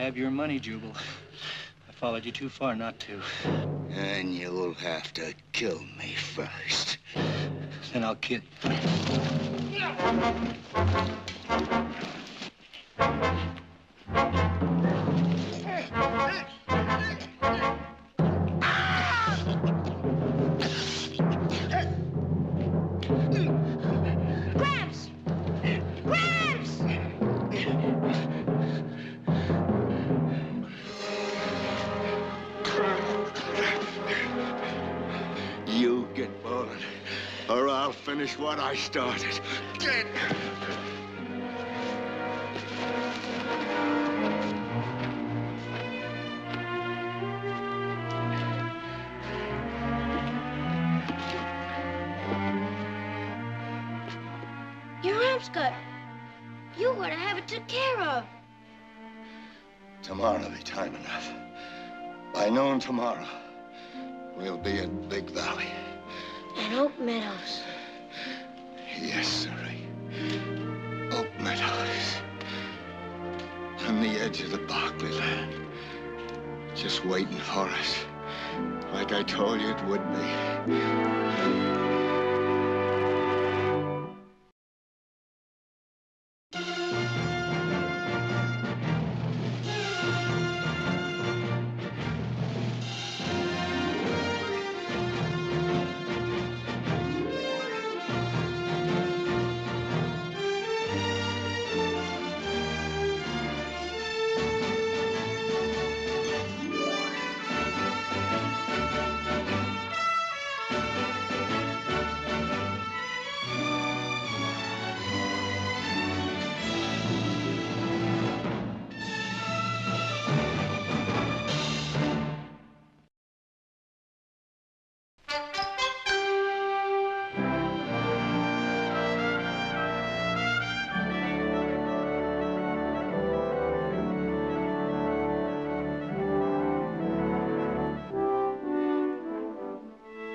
have your money, Jubal. I followed you too far not to. And you'll have to kill me first. Then I'll kill you. You get bullet, or I'll finish what I started. Get! Your arm's cut. You ought to have it took care of. Tomorrow'll be time enough. By noon tomorrow, we'll be at Big Valley. And Oak Meadows. Yes, sirree. Oak Meadows. On the edge of the Barkley land. Just waiting for us. Like I told you it would be.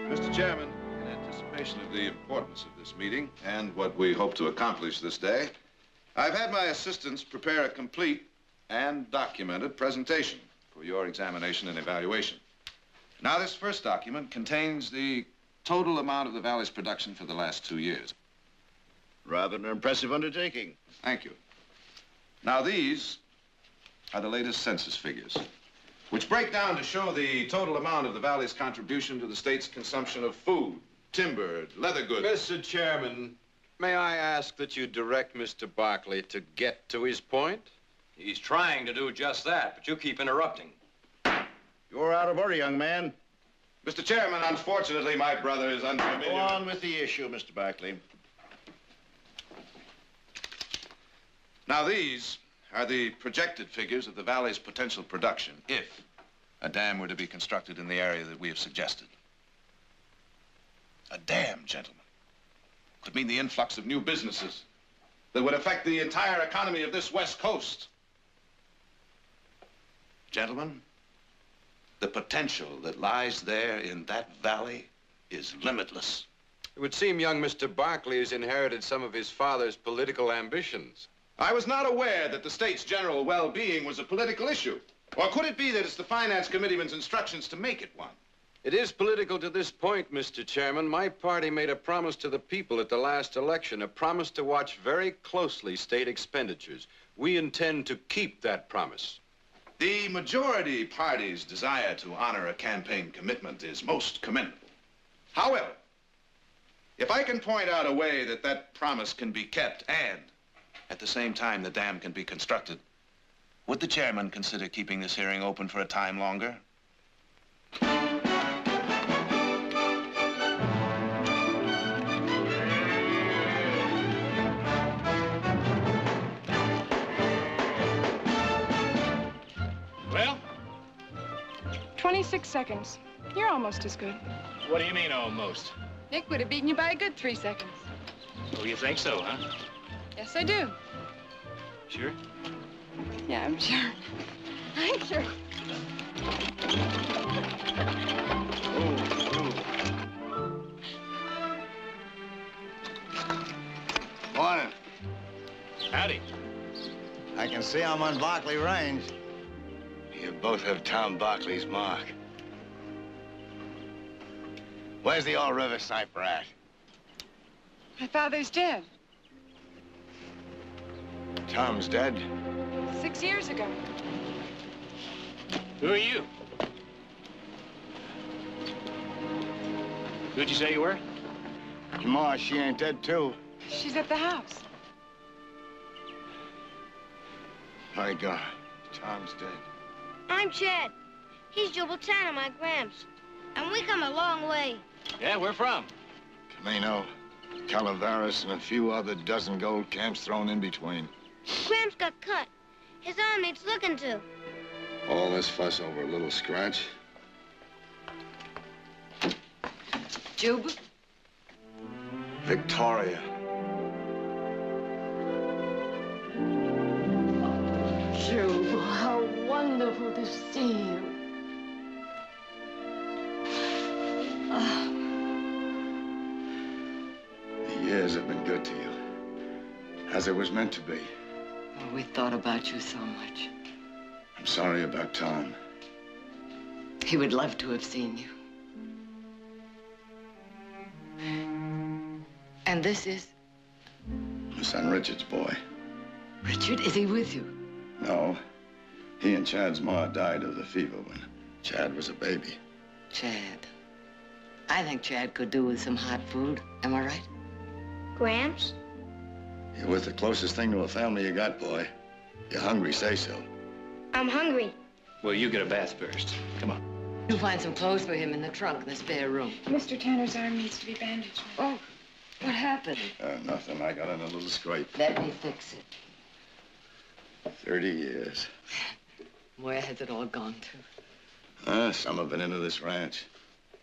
Mr. Chairman, in anticipation of the importance of this meeting and what we hope to accomplish this day, I've had my assistants prepare a complete and documented presentation for your examination and evaluation. Now, this first document contains the total amount of the Valley's production for the last 2 years. Rather an impressive undertaking. Thank you. Now, these are the latest census figures, which break down to show the total amount of the Valley's contribution to the state's consumption of food, timber, leather goods. Mr. Chairman, may I ask that you direct Mr. Barkley to get to his point? He's trying to do just that, but you keep interrupting. You're out of order, young man. Mr. Chairman, unfortunately, my brother is unfamiliar. Go on with the issue, Mr. Barkley. Now, these are the projected figures of the Valley's potential production if a dam were to be constructed in the area that we have suggested. A dam, gentlemen, could mean the influx of new businesses that would affect the entire economy of this West Coast. Gentlemen, the potential that lies there in that valley is limitless. It would seem young Mr. Barkley has inherited some of his father's political ambitions. I was not aware that the state's general well-being was a political issue. Or could it be that it's the Finance Committeeman's instructions to make it one? It is political to this point, Mr. Chairman. My party made a promise to the people at the last election, a promise to watch very closely state expenditures. We intend to keep that promise. The majority party's desire to honor a campaign commitment is most commendable. However, if I can point out a way that that promise can be kept and at the same time the dam can be constructed, would the chairman consider keeping this hearing open for a time longer? Well? 26 seconds. You're almost as good. What do you mean, almost? Nick would have beaten you by a good 3 seconds. Oh, you think so, huh? Yes, I do. Sure? Yeah, I'm sure. I'm sure. Morning. Howdy. I can see I'm on Barkley Range. You both have Tom Barkley's mark. Where's the old river sniper at? My father's dead. Tom's dead. 6 years ago. Who are you? Who'd you say you were? Your ma, she ain't dead, too. She's at the house. My God, Tom's dead. I'm Chad. He's Jubal Tanner, my Gramps. And we come a long way. Yeah, where from? Camino, Calaveras, and a few other dozen gold camps thrown in between. Gramps got cut. His arm needs looking to. All this fuss over a little scratch? Jubal? Victoria. Jubal, how wonderful to see you. The years have been good to you, as it was meant to be. Oh, we thought about you so much. I'm sorry about Tom. He would love to have seen you. And this is? My son Richard's boy. Richard, is he with you? No. He and Chad's ma died of the fever when Chad was a baby. Chad. I think Chad could do with some hot food. Am I right? Gramps? You're with the closest thing to a family you got, boy. You're hungry, say so. I'm hungry. Well, you get a bath first. Come on. You'll find some clothes for him in the trunk in the spare room. Mr. Tanner's arm needs to be bandaged. Oh, what happened? Nothing. I got in a little scrape. Let me fix it. 30 years. Where has it all gone to? Some of it into this ranch.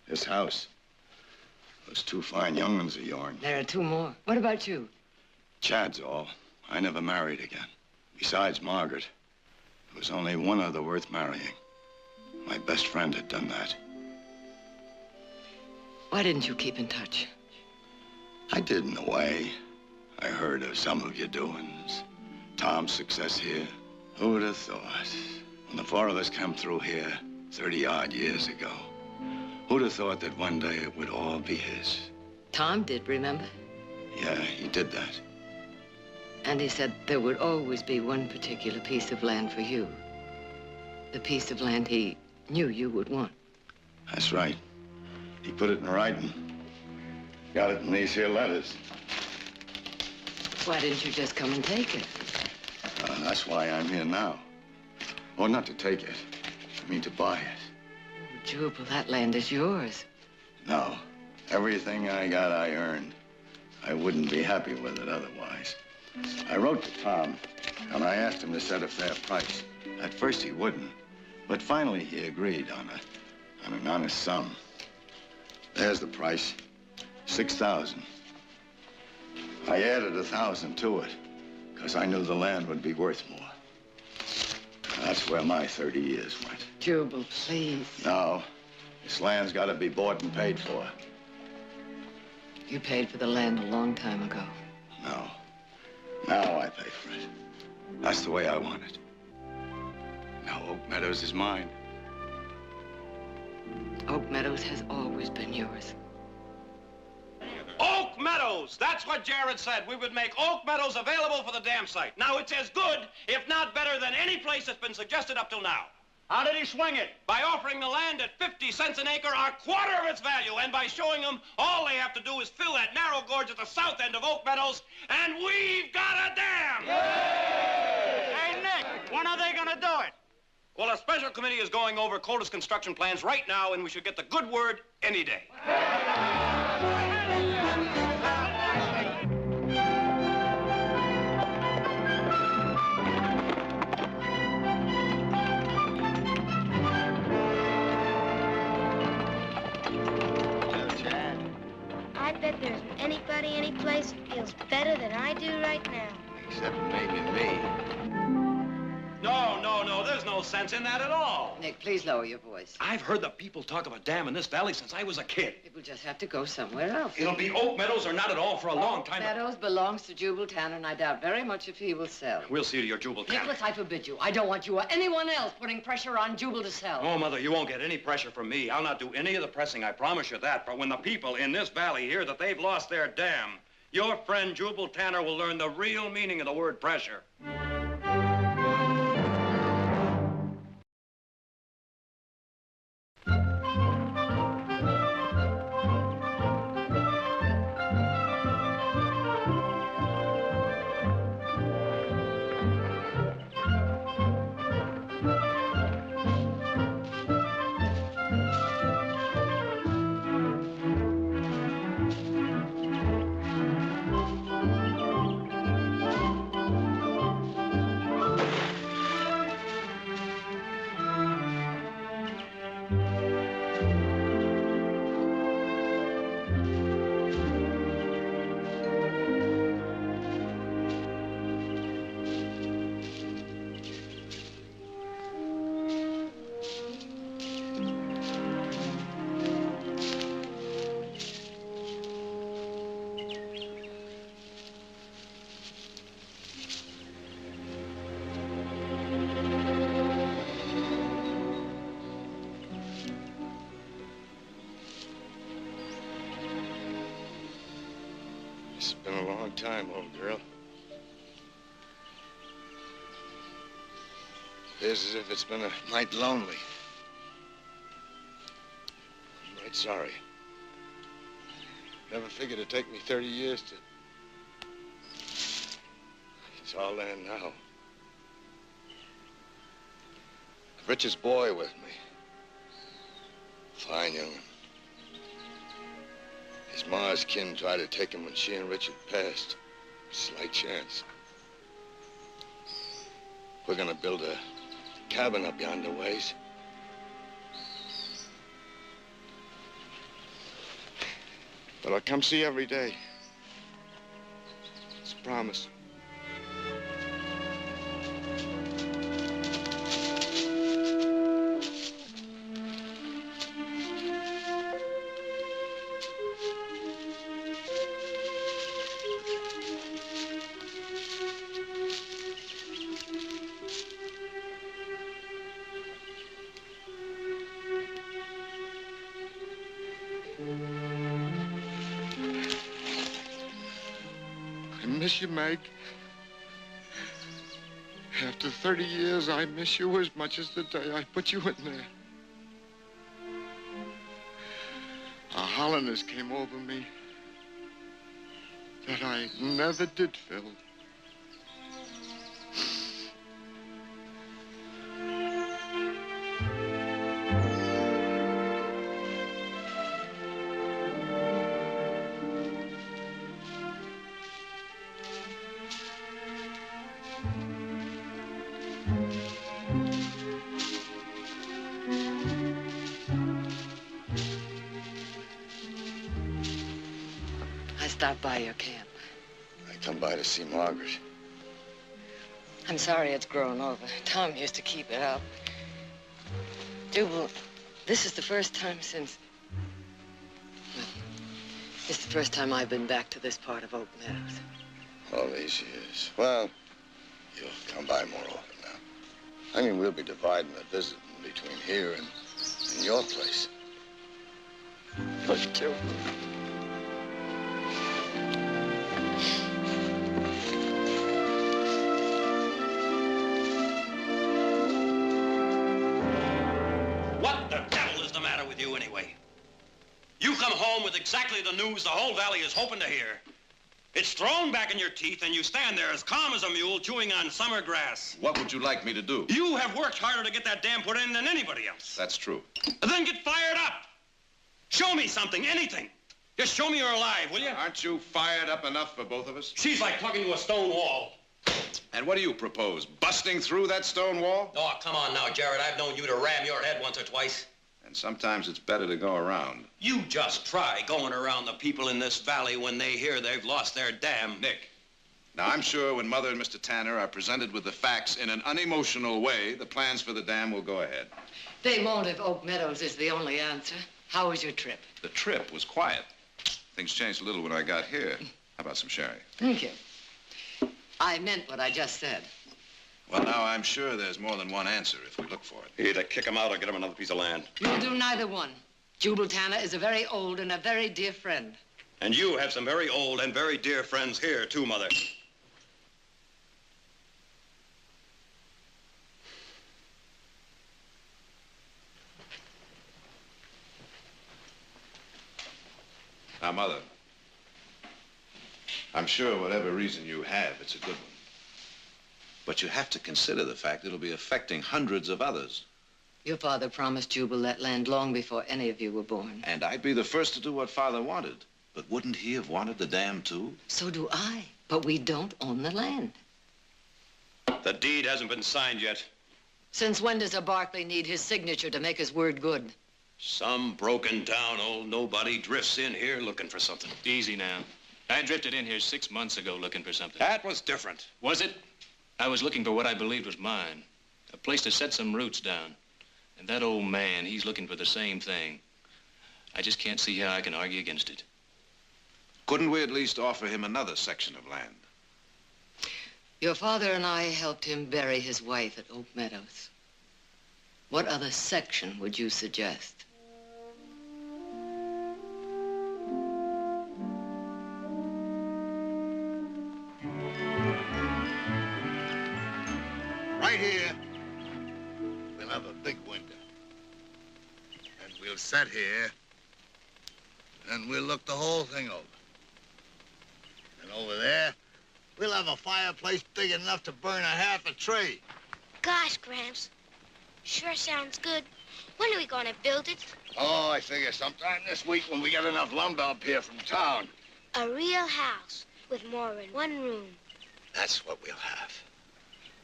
This house. Those two fine young ones of yourn. There are two more. What about you? Chad's all. I never married again. Besides Margaret, there was only one other worth marrying. My best friend had done that. Why didn't you keep in touch? I did in a way. I heard of some of your doings. Tom's success here. Who would have thought? When the four of us came through here 30-odd years ago, who'd have thought that one day it would all be his? Tom did, remember? Yeah, he did that. And he said there would always be one particular piece of land for you. The piece of land he knew you would want. That's right. He put it in writing. Got it in these here letters. Why didn't you just come and take it? That's why I'm here now. Or not to take it. I mean to buy it. Oh, Jubal, that land is yours. No. Everything I got, I earned. I wouldn't be happy with it otherwise. I wrote to Tom, and I asked him to set a fair price. At first, he wouldn't. But finally, he agreed on an honest sum. There's the price. 6,000. I added 1,000 to it, because I knew the land would be worth more. That's where my 30 years went. Jubal, please. No. This land's got to be bought and paid for. You paid for the land a long time ago. No. Now I pay for it. That's the way I want it. Now Oak Meadows is mine. Oak Meadows has always been yours. Oak Meadows! That's what Jared said. We would make Oak Meadows available for the dam site. Now, it's as good, if not better, than any place that's been suggested up till now. How did he swing it? By offering the land at 50 cents an acre, a quarter of its value, and by showing them all they have to do is fill that narrow gorge at the south end of Oak Meadows, and we've got a dam! Yay! Hey, Nick, when are they gonna do it? Well, a special committee is going over Coldest construction plans right now, and we should get the good word any day. I bet there isn't anybody, any place that feels better than I do right now. Except maybe me. No, there's no sense in that at all. Nick, please lower your voice. I've heard the people talk of a dam in this valley since I was a kid. It will just have to go somewhere else. It'll be Oak Meadows or not at all for a long time. Meadows belongs to Jubal Tanner, and I doubt very much if he will sell. We'll see to your Jubal Tanner. Nicholas, I forbid you. I don't want you or anyone else putting pressure on Jubal to sell. Oh, Mother, you won't get any pressure from me. I'll not do any of the pressing, I promise you that. But when the people in this valley hear that they've lost their dam, your friend Jubal Tanner will learn the real meaning of the word pressure. It's been a long time, old girl. Feels as if it's been a night lonely. I'm right sorry. Never figured it'd take me 30 years to... It's all there now. The richest boy with me. Fine young'un. His ma's kin tried to take him when she and Richard passed. Slight chance. We're gonna build a cabin up yonder ways. But I'll come see you every day. It's a promise. I miss you, Meg. After 30 years, I miss you as much as the day I put you in there. A hollowness came over me that I never did feel. I stopped by your camp. I come by to see Margaret. I'm sorry it's grown over. Tom used to keep it up. Jubal, this is the first time since... Well, it's the first time I've been back to this part of Oak Meadows. All these years. Well, you'll come by more often now. I mean, we'll be dividing a visit between here and your place. But Jubal... What the devil is the matter with you anyway? You come home with exactly the news the whole valley is hoping to hear. It's thrown back in your teeth, and you stand there as calm as a mule chewing on summer grass. What would you like me to do? You have worked harder to get that dam put in than anybody else. That's true. Then get fired up. Show me something, anything. Just show me you're alive, will you? Aren't you fired up enough for both of us? She's like plugging to a stone wall. And what do you propose? Busting through that stone wall? Oh, come on now, Jared. I've known you to ram your head once or twice. And sometimes it's better to go around. You just try going around the people in this valley when they hear they've lost their dam. Nick, Now, I'm sure when Mother and Mr. Tanner are presented with the facts in an unemotional way, the plans for the dam will go ahead. They won't if Oak Meadows is the only answer. How was your trip? The trip was quiet. Things changed a little when I got here. How about some sherry? Thank you. I meant what I just said. Well, now, I'm sure there's more than one answer if we look for it. Either kick him out or get him another piece of land. You'll do neither one. Jubal Tanner is a very old and a very dear friend. And you have some very old and very dear friends here, too, Mother. Now, Mother, I'm sure whatever reason you have, it's a good one. But you have to consider the fact it'll be affecting hundreds of others. Your father promised Jubal that land long before any of you were born. And I'd be the first to do what Father wanted. But wouldn't he have wanted the dam, too? So do I. But we don't own the land. The deed hasn't been signed yet. Since when does a Barkley need his signature to make his word good? Some broken down old nobody drifts in here looking for something. Easy now. I drifted in here 6 months ago looking for something. That was different. Was it? I was looking for what I believed was mine. A place to set some roots down. And that old man, he's looking for the same thing. I just can't see how I can argue against it. Couldn't we at least offer him another section of land? Your father and I helped him bury his wife at Oak Meadows. What other section would you suggest? Right here, we'll have a big window. And we'll sit here, and we'll look the whole thing over. And over there, we'll have a fireplace big enough to burn a half a tree. Gosh, Gramps. Sure sounds good. When are we going to build it? Oh, I figure sometime this week when we get enough lumber up here from town. A real house with more than one room. That's what we'll have.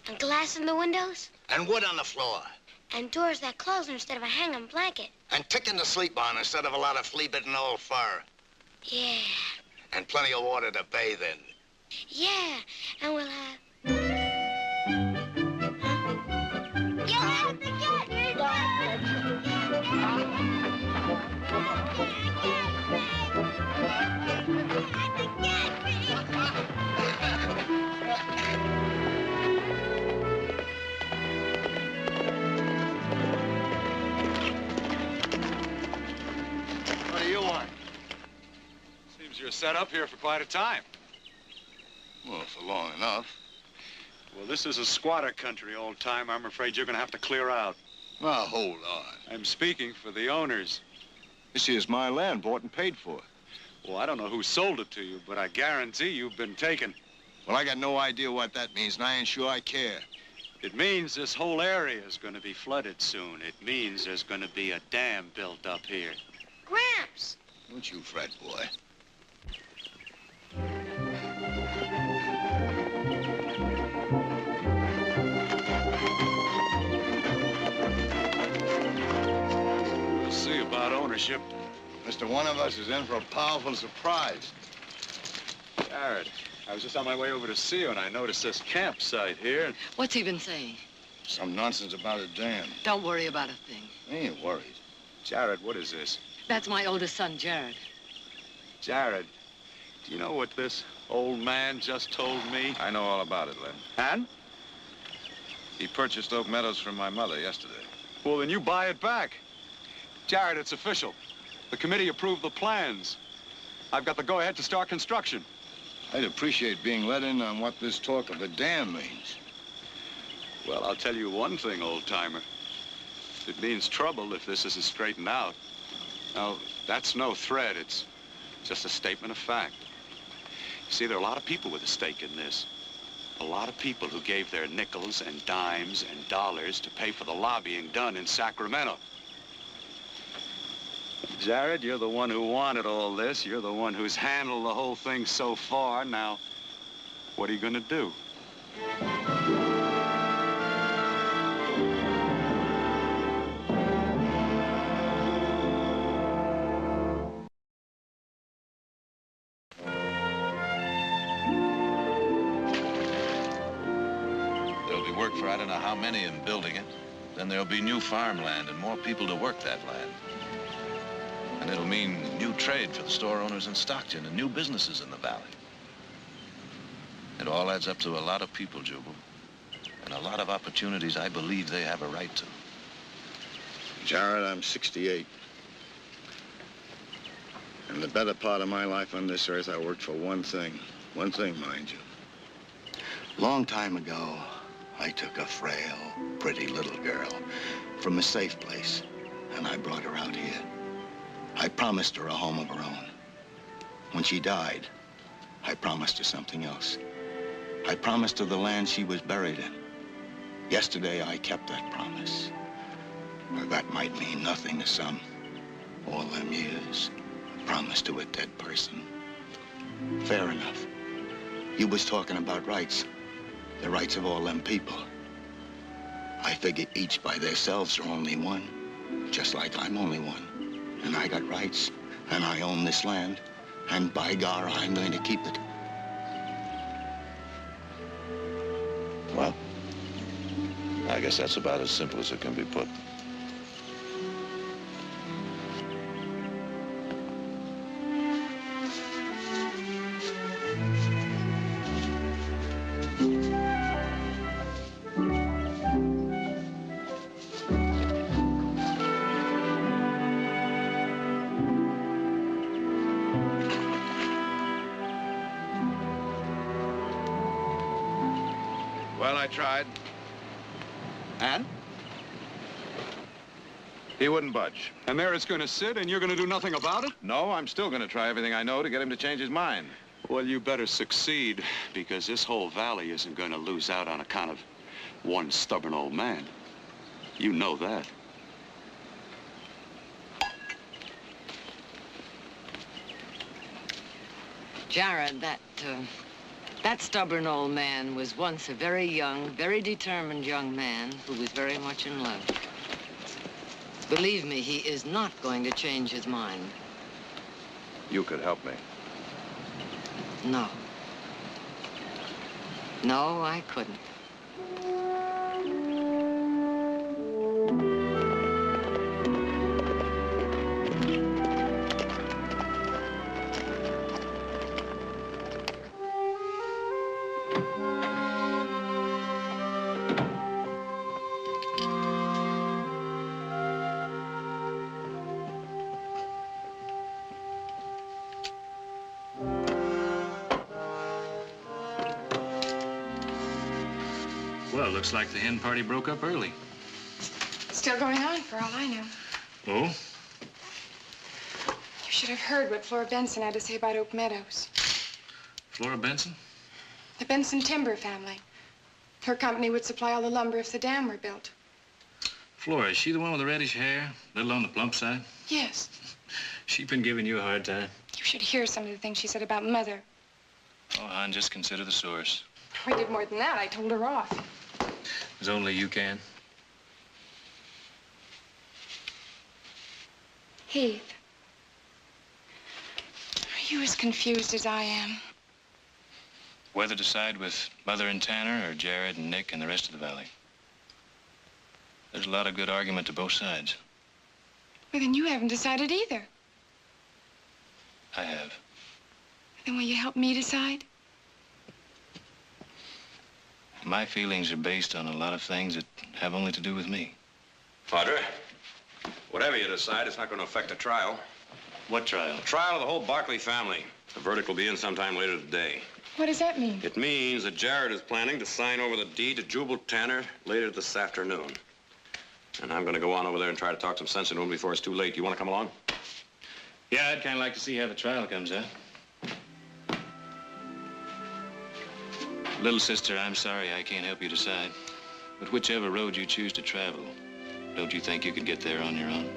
And glass in the windows? And wood on the floor. And doors that close instead of a hanging blanket. And ticking to sleep on instead of a lot of flea-bitten old fur. Yeah. And plenty of water to bathe in. Yeah. And we'll have... You'll have to get me What do you want? Seems you're set up here for quite a time. Well, for long enough. Well, this is a squatter country, old time. I'm afraid you're going to have to clear out. Now, hold on. I'm speaking for the owners. This is my land, bought and paid for. Well, I don't know who sold it to you, but I guarantee you've been taken. Well, I got no idea what that means, and I ain't sure I care. It means this whole area is going to be flooded soon. It means there's going to be a dam built up here. Gramps! Don't you fret, boy. We'll see about ownership. Mr. One of us is in for a powerful surprise. Jared, I was just on my way over to see you, and I noticed this campsite here. What's he been saying? Some nonsense about a dam. Don't worry about a thing. I ain't worried. Jared, what is this? That's my oldest son, Jared. Jared, do you know what this old man just told me? I know all about it, Len. And? He purchased Oak Meadows from my mother yesterday. Well, then you buy it back. Jared, it's official. The committee approved the plans. I've got the go-ahead to start construction. I'd appreciate being let in on what this talk of a dam means. Well, I'll tell you one thing, old-timer. It means trouble if this isn't straightened out. Now, that's no threat. It's just a statement of fact. You see, there are a lot of people with a stake in this. A lot of people who gave their nickels and dimes and dollars to pay for the lobbying done in Sacramento. Jared, you're the one who wanted all this. You're the one who's handled the whole thing so far. Now, what are you going to do? work for I don't know how many in building it. Then there'll be new farmland and more people to work that land. And it'll mean new trade for the store owners in Stockton and new businesses in the valley. It all adds up to a lot of people, Jubal. And a lot of opportunities I believe they have a right to. Jared, I'm 68. And the better part of my life on this earth, I worked for one thing. One thing, mind you. Long time ago, I took a frail, pretty little girl from a safe place, and I brought her out here. I promised her a home of her own. When she died, I promised her something else. I promised her the land she was buried in. Yesterday, I kept that promise. Well, that might mean nothing to some. All them years, a promise to a dead person. Fair enough. You was talking about rights. The rights of all them people. I figure each by themselves are only one. Just like I'm only one. And I got rights. And I own this land. And by gar, I'm going to keep it. Well, I guess that's about as simple as it can be put. Well, I tried. And? He wouldn't budge. And there it's going to sit, and you're going to do nothing about it? No, I'm still going to try everything I know to get him to change his mind. Well, you better succeed, because this whole valley isn't going to lose out on account of one stubborn old man. You know that. Jared, that stubborn old man was once a very young, very determined young man who was very much in love. Believe me, he is not going to change his mind. You could help me. No. No, I couldn't. Well, looks like the hen party broke up early. Still going on, for all I know. Oh? You should have heard what Flora Benson had to say about Oak Meadows. Flora Benson? The Benson timber family. Her company would supply all the lumber if the dam were built. Flora, is she the one with the reddish hair? A little on the plump side? Yes. She been giving you a hard time? You should hear some of the things she said about Mother. Oh, hon, just consider the source. I did more than that. I told her off. As only you can. Heath. Are you as confused as I am? Whether to side with Mother and Tanner or Jared and Nick and the rest of the valley. There's a lot of good argument to both sides. Well, then you haven't decided either. I have. Then will you help me decide? My feelings are based on a lot of things that have only to do with me. Padre, whatever you decide, it's not going to affect the trial. What trial? The trial of the whole Barkley family. The verdict will be in sometime later today. What does that mean? It means that Jared is planning to sign over the deed to Jubal Tanner later this afternoon. And I'm going to go on over there and try to talk some sense into him before it's too late. You want to come along? Yeah, I'd kind of like to see how the trial comes out. Little sister, I'm sorry I can't help you decide. But whichever road you choose to travel, don't you think you could get there on your own?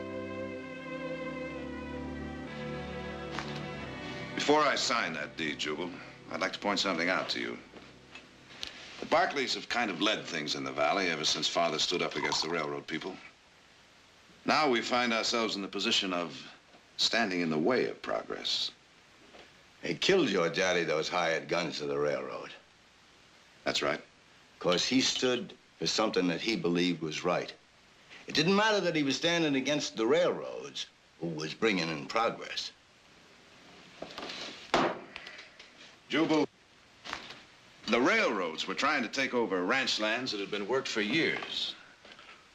Before I sign that deed, Jubal, I'd like to point something out to you. The Barkleys have kind of led things in the valley ever since Father stood up against the railroad people. Now we find ourselves in the position of standing in the way of progress. They killed your daddy, those hired guns of the railroad. That's right. 'Cause he stood for something that he believed was right. It didn't matter that he was standing against the railroads, who was bringing in progress. Jubal, the railroads were trying to take over ranch lands That had been worked for years.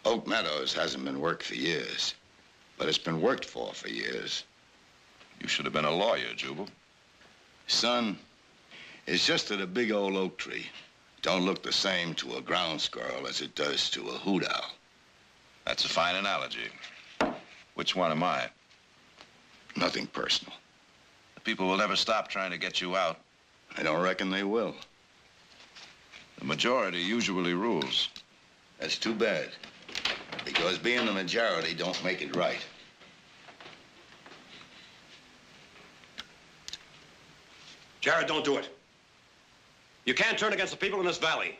Oak Meadows hasn't been worked for years, but it's been worked for years. You should have been a lawyer, Jubal. Son, it's just that a big old oak tree don't look the same to a ground squirrel as it does to a hoot owl. That's a fine analogy. Which one am I? Nothing personal. The people will never stop trying to get you out. I don't reckon they will. The majority usually rules. That's too bad, because being the majority don't make it right. Jared, don't do it. You can't turn against the people in this valley.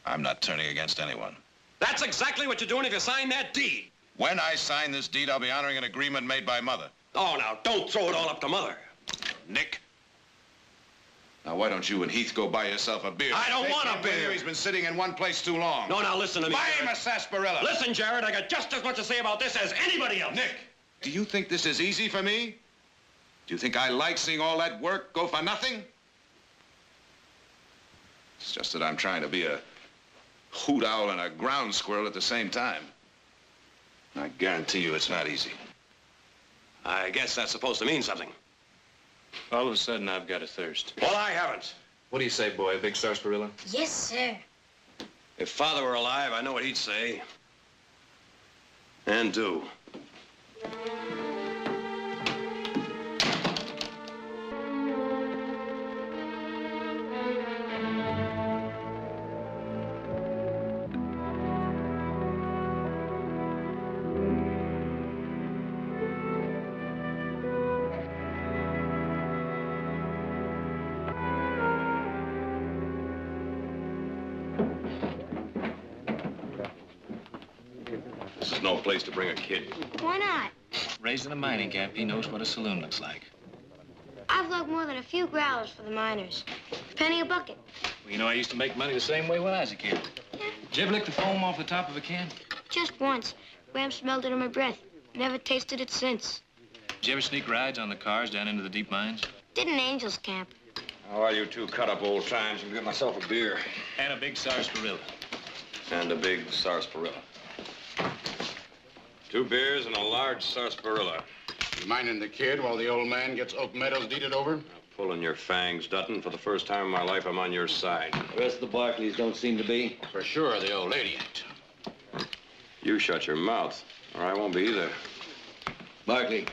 I'm not turning against anyone. That's exactly what you're doing if you sign that deed. When I sign this deed, I'll be honoring an agreement made by Mother. Oh, now, don't throw it all up to Mother. Nick. Now, why don't you and Heath go buy yourself a beer? I don't want a beer. He's been sitting in one place too long. No, now, listen to me, Buy Jared. him a sarsaparilla. Listen, Jared, I got just as much to say about this as anybody else. Nick, do you think this is easy for me? Do you think I like seeing all that work go for nothing? It's just that I'm trying to be a hoot owl and a ground squirrel at the same time. I guarantee you it's not easy. I guess that's supposed to mean something. All of a sudden, I've got a thirst. Well, I haven't. What do you say, boy? A big sarsaparilla? Yes, sir. If Father were alive, I know what he'd say. And do. This is no place to bring a kid. Why not? Raised in a mining camp, he knows what a saloon looks like. I've lugged more than a few growlers for the miners. Penny a bucket. Well, you know, I used to make money the same way when I was a kid. Yeah. Did you ever lick the foam off the top of a can? Just once. Gramps smelled it in my breath. Never tasted it since. Did you ever sneak rides on the cars down into the deep mines? Did an Angels camp. Oh, while you two cut up old times, you can get myself a beer. And a big sarsaparilla. And a big sarsaparilla. 2 beers and a large sarsaparilla. You minding the kid while the old man gets Oak Meadows deeded over? Now, pulling your fangs, Dutton. For the first time in my life, I'm on your side. The rest of the Barclays don't seem to be. For sure, the old lady ain't. You shut your mouth, or I won't be either. Barkley,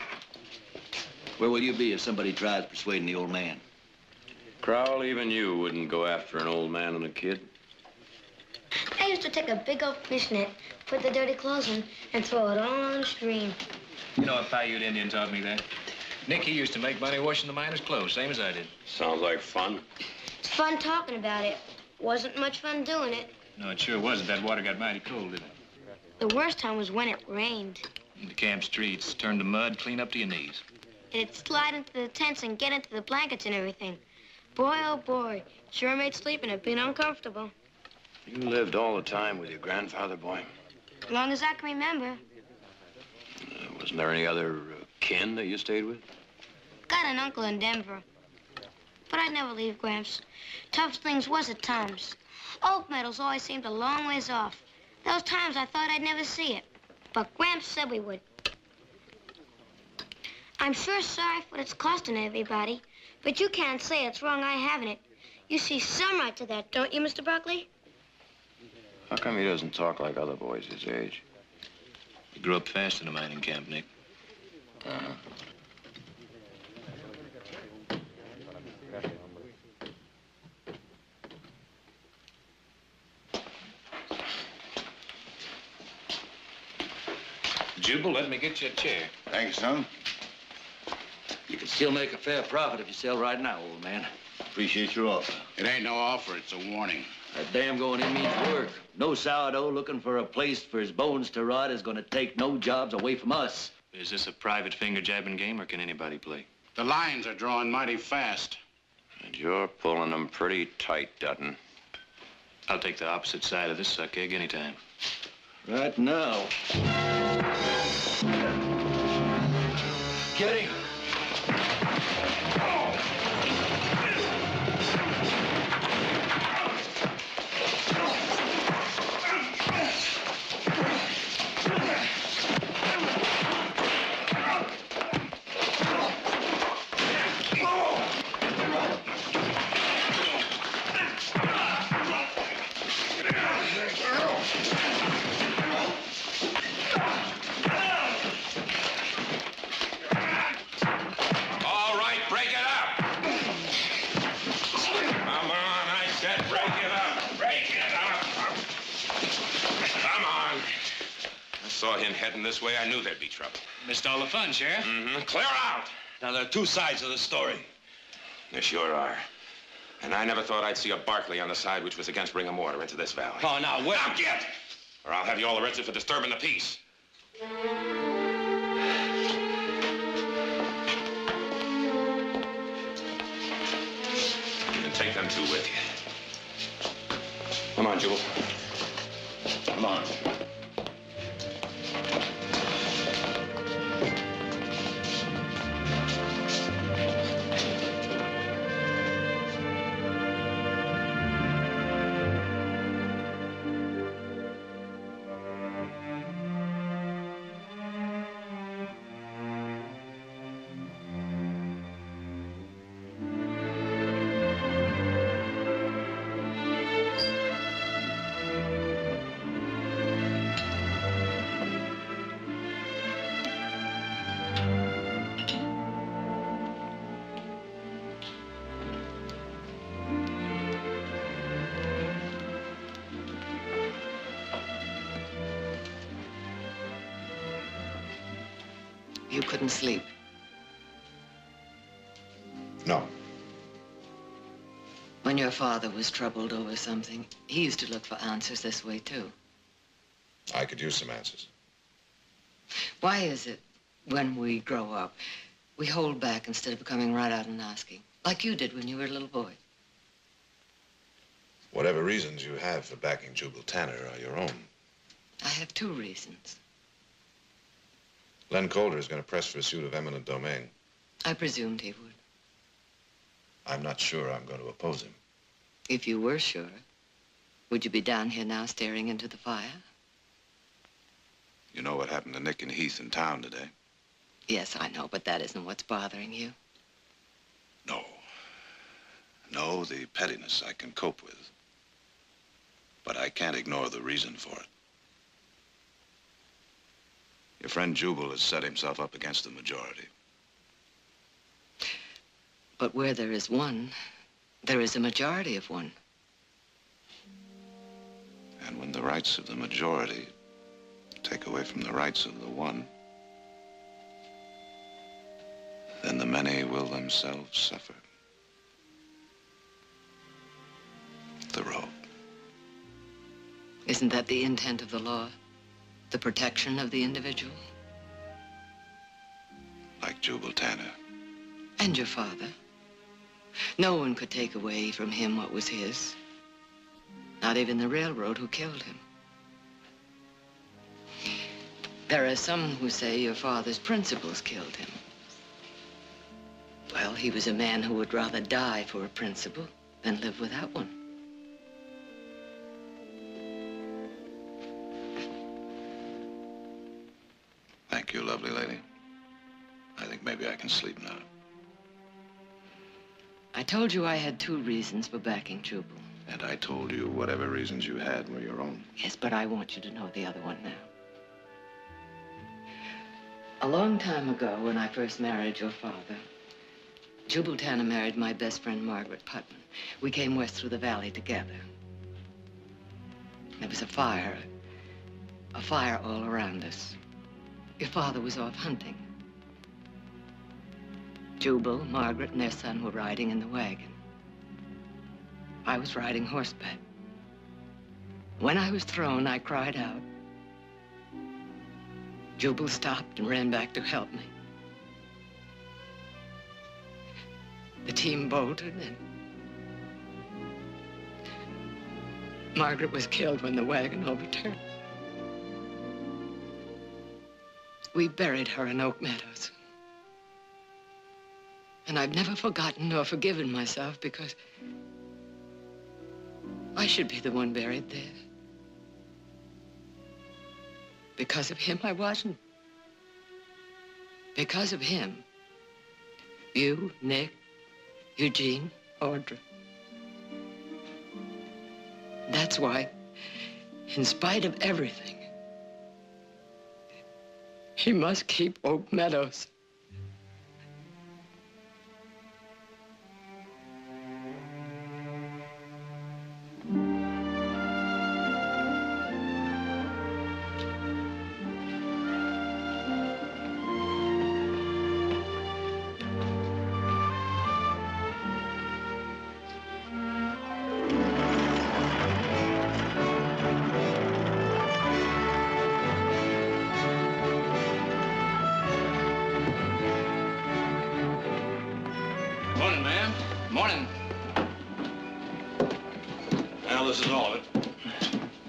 where will you be if somebody tries persuading the old man? Crowell, even you wouldn't go after an old man and a kid. I used to take a big old fish net, put the dirty clothes in, and throw it all on the stream. You know, a Paiute Indian taught me that. Nick, he used to make money washing the miners' clothes, same as I did. Sounds like fun. It's fun talking about it. Wasn't much fun doing it. No, it sure wasn't. That water got mighty cold, didn't it? The worst time was when it rained. The camp streets turned to mud clean up to your knees. It'd slide into the tents and get into the blankets and everything. Boy, oh boy, sure made sleeping a bit uncomfortable. You lived all the time with your grandfather, boy? As long as I can remember. Wasn't there any other kin that you stayed with? Got an uncle in Denver. But I'd never leave Gramps. Tough things was at times. Oak Meadows always seemed a long ways off. Those times I thought I'd never see it. But Gramps said we would. I'm sure sorry for what it's costing everybody. But you can't say it's wrong I having it. You see some right to that, don't you, Mr. Buckley? How come he doesn't talk like other boys his age? He grew up fast in a mining camp, Nick. Jubal, let me get you a chair. Thanks, son. You can still make a fair profit if you sell right now, old man. Appreciate your offer. It ain't no offer, it's a warning. That damn going in means work. No sourdough looking for a place for his bones to rot is going to take no jobs away from us. Is this a private finger-jabbing game, or can anybody play? The lines are drawing mighty fast. And you're pulling them pretty tight, Dutton. I'll take the opposite side of this suck egg anytime. Right now. Get him. Heading this way, I knew there'd be trouble. Missed all the fun, Sheriff. Mm-hmm. Clear out! Now, there are two sides of the story. There sure are. And I never thought I'd see a Barkley on the side which was against bringing water into this valley. Oh, now, wait. Now, get! Or I'll have you all arrested for disturbing the peace. You can take them two with you. Come on, Jewel. Come on. You couldn't sleep. No. When your father was troubled over something, he used to look for answers this way, too. I could use some answers. Why is it, when we grow up, we hold back instead of coming right out and asking, like you did when you were a little boy? Whatever reasons you have for backing Jubal Tanner are your own. I have two reasons. Len Calder is going to press for a suit of eminent domain. I presumed he would. I'm not sure I'm going to oppose him. If you were sure, would you be down here now staring into the fire? You know what happened to Nick and Heath in town today? Yes, I know, but that isn't what's bothering you. No. No, the pettiness I can cope with. But I can't ignore the reason for it. Your friend Jubal has set himself up against the majority. But where there is one, there is a majority of one. And when the rights of the majority take away from the rights of the one, then the many will themselves suffer. Thoreau. Isn't that the intent of the law? The protection of the individual? Like Jubal Tanner. And your father. No one could take away from him what was his. Not even the railroad who killed him. There are some who say your father's principles killed him. Well, he was a man who would rather die for a principle than live without one. Thank you, lovely lady. I think maybe I can sleep now. I told you I had two reasons for backing Jubal. And I told you whatever reasons you had were your own. Yes, but I want you to know the other one now. A long time ago, when I first married your father, Jubal Tanner married my best friend, Margaret Putman. We came west through the valley together. There was a fire all around us. Your father was off hunting. Jubal, Margaret, and their son were riding in the wagon. I was riding horseback. When I was thrown, I cried out. Jubal stopped and ran back to help me. The team bolted, and Margaret was killed when the wagon overturned. We buried her in Oak Meadows. And I've never forgotten nor forgiven myself because I should be the one buried there. Because of him, I wasn't. Because of him, you, Nick, Eugene, Audra. That's why, in spite of everything, he must keep Oak Meadows. Morning, ma'am. Morning. Well, this is all of it.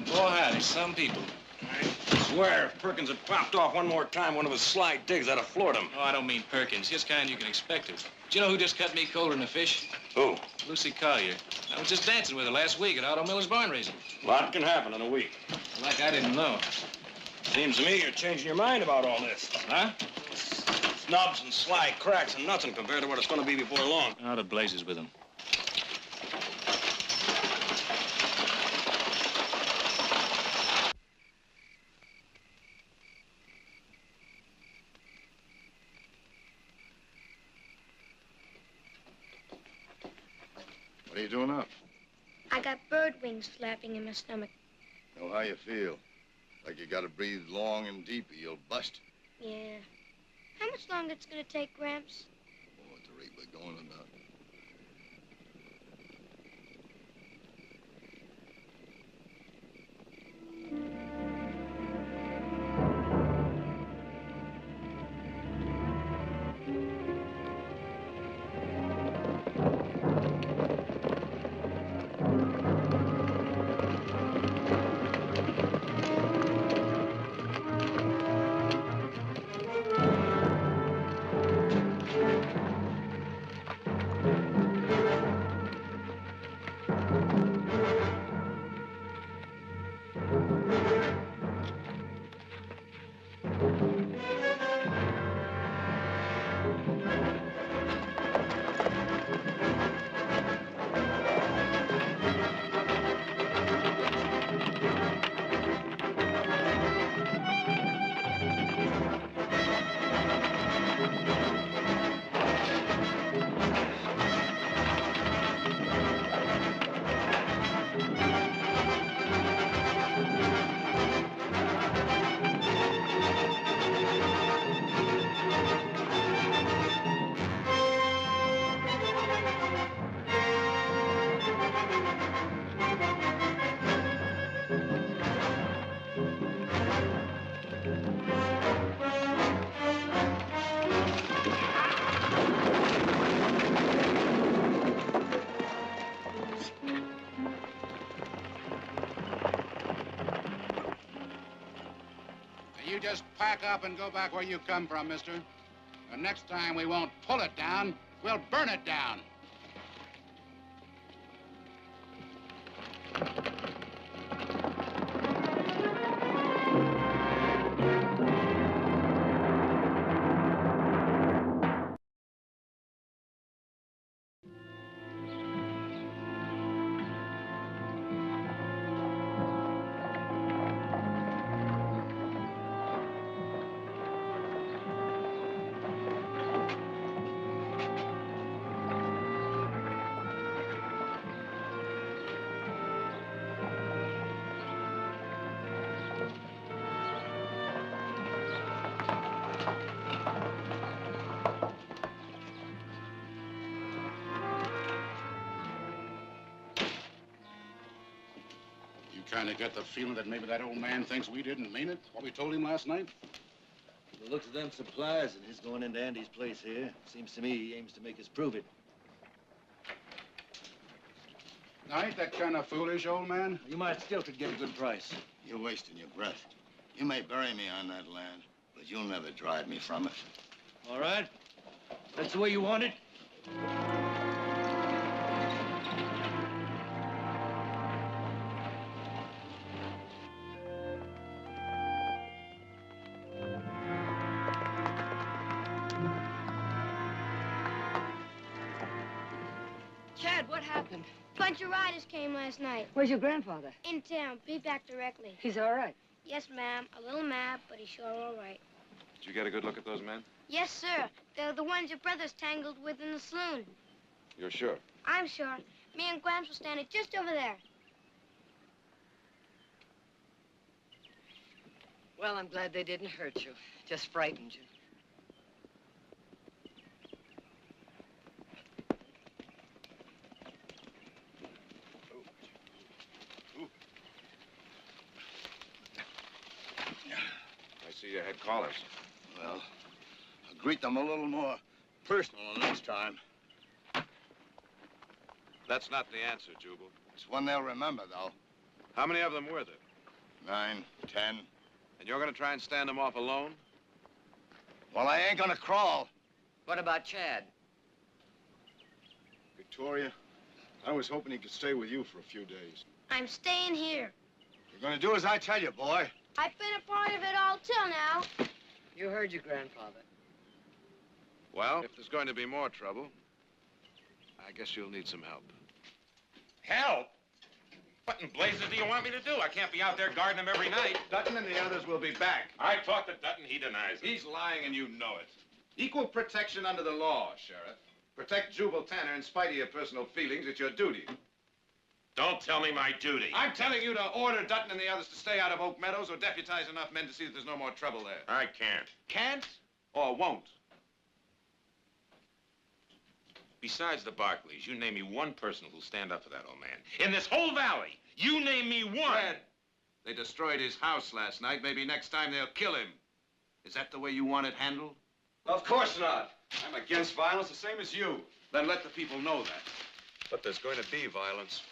Boy, howdy, some people. I swear, if Perkins had popped off one more time, one of his sly digs, I'd have floored him. Oh, I don't mean Perkins. Just kind you can expect it. Do you know who just cut me colder than a fish? Who? Lucy Collier. I was just dancing with her last week at Otto Miller's barn raising. A lot can happen in a week. Like I didn't know. Seems to me you're changing your mind about all this. Huh? Snubs and sly cracks and nothing compared to what it's going to be before long. Out of blazes with them. What are you doing up? I got bird wings flapping in my stomach. Know how you feel. Like you gotta breathe long and deep or you'll bust. Yeah. How much longer it's gonna take, Gramps? Oh, at the rate we're going about. You just pack up and go back where you come from, mister. And next time we won't pull it down, we'll burn it down. You kind of get the feeling that maybe that old man thinks we didn't mean it, what we told him last night? From the looks of them supplies and his going into Andy's place here, seems to me he aims to make us prove it. Now, ain't that kind of foolish, old man? You might still could get a good price. You're wasting your breath. You may bury me on that land, but you'll never drive me from it. All right. That's the way you want it? Chad, what happened? Bunch of riders came last night. Where's your grandfather? In town. Be back directly. He's all right. Yes, ma'am. A little mad, but he's sure all right. Did you get a good look at those men? Yes, sir. They're the ones your brother's tangled with in the saloon. You're sure? I'm sure. Me and Gramps were standing just over there. Well, I'm glad they didn't hurt you. Just frightened you. I see you had callers. Well, I'll greet them a little more personal next time. That's not the answer, Jubal. It's one they'll remember, though. How many of them were there? 9, 10. And you're going to try and stand them off alone? Well, I ain't gonna crawl. What about Chad? Victoria, I was hoping he could stay with you for a few days. I'm staying here. You're gonna do as I tell you, boy. I've been a part of it all till now. You heard your grandfather. Well, if there's going to be more trouble, I guess you'll need some help. Help? What in blazes do you want me to do? I can't be out there guarding him every night. Dutton and the others will be back. I talked to Dutton. He denies it. He's lying and you know it. Equal protection under the law, Sheriff. Protect Jubal Tanner in spite of your personal feelings. It's your duty. Don't tell me my duty. I'm telling you to order Dutton and the others to stay out of Oak Meadows or deputize enough men to see that there's no more trouble there. I can't. Can't or won't? Besides the Barclays, you name me one person who'll stand up for that old man. In this whole valley, you name me one. Fred, they destroyed his house last night. Maybe next time they'll kill him. Is that the way you want it handled? Of course not. I'm against violence the same as you. Then let the people know that. But there's going to be violence.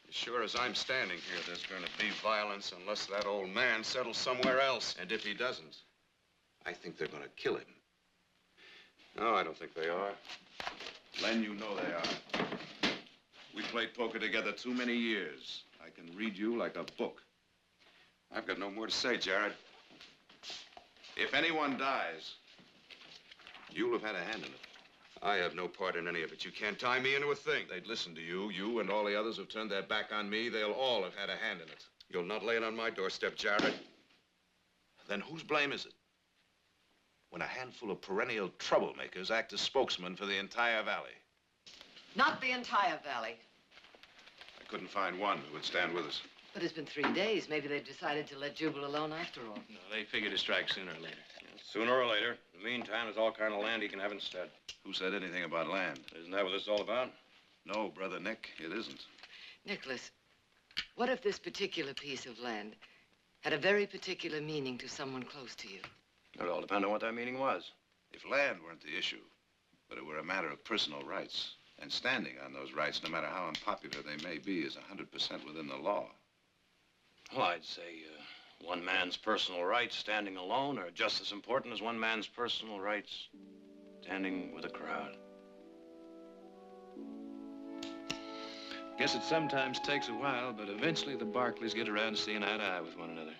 As sure as I'm standing here, there's going to be violence unless that old man settles somewhere else. And if he doesn't, I think they're going to kill him. No, I don't think they are. Len, you know they are. We played poker together too many years. I can read you like a book. I've got no more to say, Jared. If anyone dies, you'll have had a hand in it. I have no part in any of it. You can't tie me into a thing. They'd listen to you. You and all the others who've turned their back on me, they'll all have had a hand in it. You'll not lay it on my doorstep, Jared. Then whose blame is it? When a handful of perennial troublemakers act as spokesman for the entire valley. Not the entire valley. I couldn't find one who would stand with us. But it's been 3 days. Maybe they've decided to let Jubal alone after all. No, they figure to strike sooner or later. Sooner or later. In the meantime, there's all kind of land he can have instead. Who said anything about land? Isn't that what this is all about? No, Brother Nick, it isn't. Nicholas, what if this particular piece of land had a very particular meaning to someone close to you? It would all depend on what that meaning was. If land weren't the issue, but it were a matter of personal rights, and standing on those rights, no matter how unpopular they may be, is 100% within the law. Well, I'd say one man's personal rights standing alone are just as important as one man's personal rights standing with a crowd. Guess it sometimes takes a while, but eventually the Barclays get around to seeing eye to eye with one another.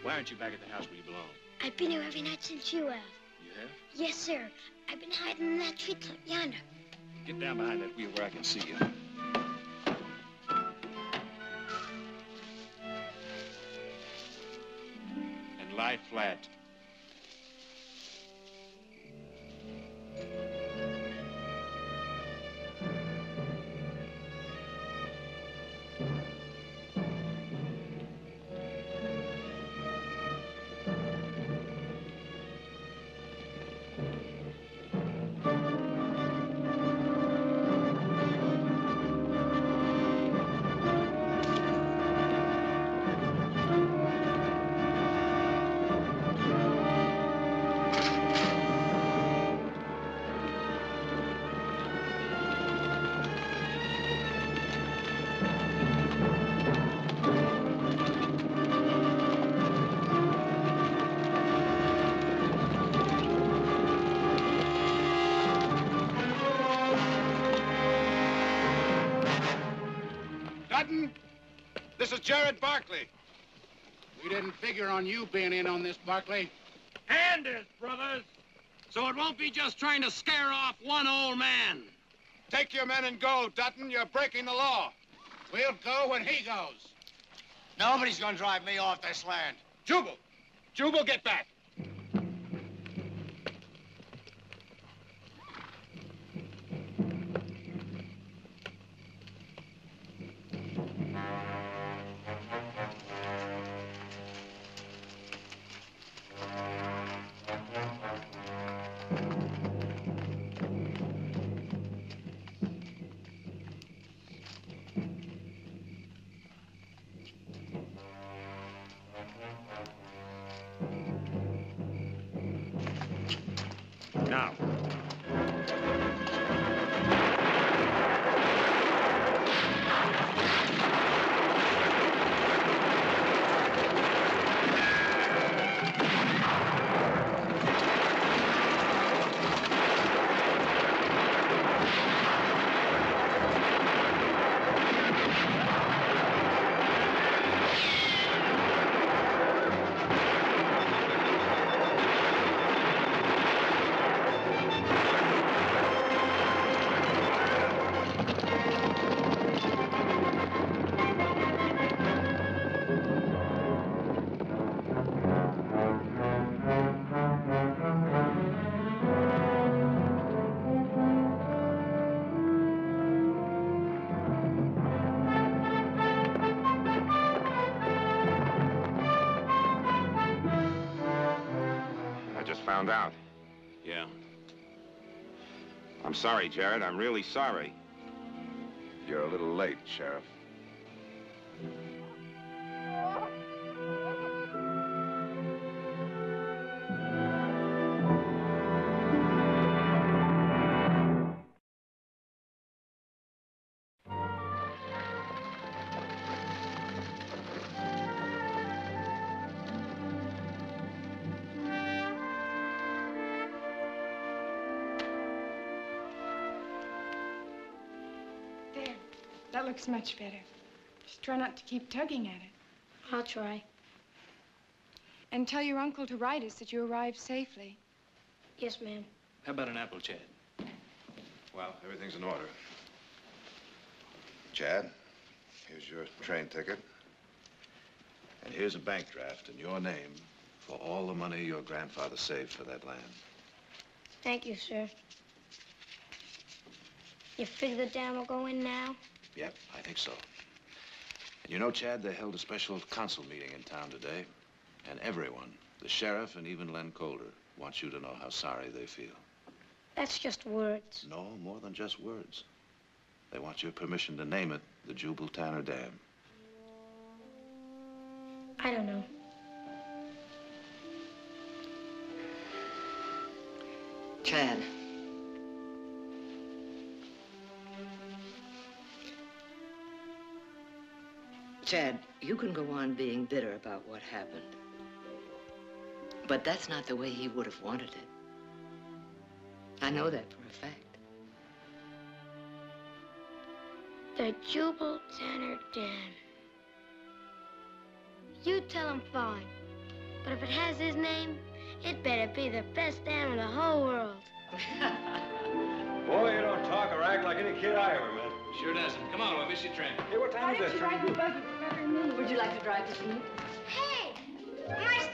Why aren't you back at the house where you belong? I've been here every night since you have. You have? Yes, sir. I've been hiding in that tree top yonder. Get down behind that wheel where I can see you. lie flat. Dutton, this is Jared Barkley. We didn't figure on you being in on this, Barkley. Hand it, brothers, so it won't be just trying to scare off one old man. Take your men and go, Dutton. You're breaking the law. We'll go when he goes. Nobody's gonna drive me off this land. Jubal! Jubal, get back! Now. Found out. Yeah. I'm sorry, Jared. I'm really sorry. You're a little late, Sheriff. There. That looks much better. Just try not to keep tugging at it. I'll try. And tell your uncle to write us that you arrived safely. Yes, ma'am. How about an apple, Chad? Well, everything's in order. Chad, here's your train ticket. And here's a bank draft in your name for all the money your grandfather saved for that land. Thank you, sir. You figure the dam will go in now? Yep, I think so. And you know, Chad, they held a special council meeting in town today. And everyone, the sheriff and even Len Colder, wants you to know how sorry they feel. That's just words. No, more than just words. They want your permission to name it the Jubal Tanner Dam. I don't know. Chad. Chad, you can go on being bitter about what happened. But that's not the way he would have wanted it. I know that for a fact. The Jubal Tanner Dam. You tell him fine. But if it has his name, it better be the best dam in the whole world. Boy, you don't talk or act like any kid I ever met. Sure doesn't. Come on, we'll miss your train. Hey, what time is this train? Would you like to drive with me? Hey, my